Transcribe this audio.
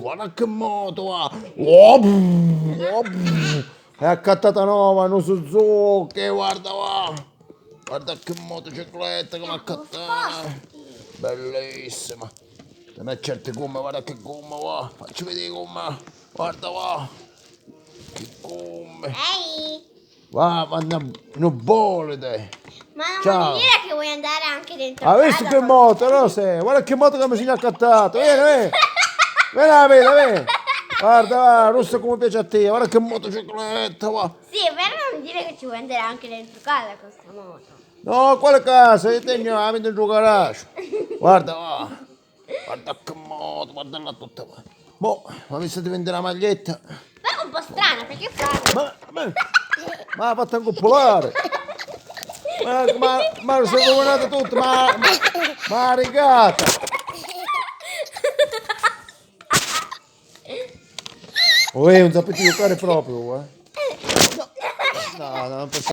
Guarda che moto va! È accattata nuova, non Suzuki, guarda va! Guarda che motocicletta che mi ha accattata! Bellissima! Se me certe gomme, guarda che gomme va! Facci vedere gomme! Guarda va! Che gomme! Ehi, Va, non vuole dai! ma non Ciao! vuol dire che vuoi andare anche dentro Ha visto casa che con- moto, Rose? Guarda che moto che mi si è accattato! Vieni, vieni! Vieni a vedere, vieni! Guarda, va, rosso come piace a te! Guarda che motocicletta, va! Sì, però non dire che ci vuoi andare anche dentro casa con questa moto. No, quale casa? Io tengo la metto in giù garage. Guarda, va. Guarda che moto, guardala tutta. Boh, ma mi sa di vendere la maglietta. Però è un po' strana, perché fa? Ma l'ha fatta incoppolare. Ma si è rovinata tutto, ma la rigata. Oh, non sapete giocare proprio, eh. No, non posso.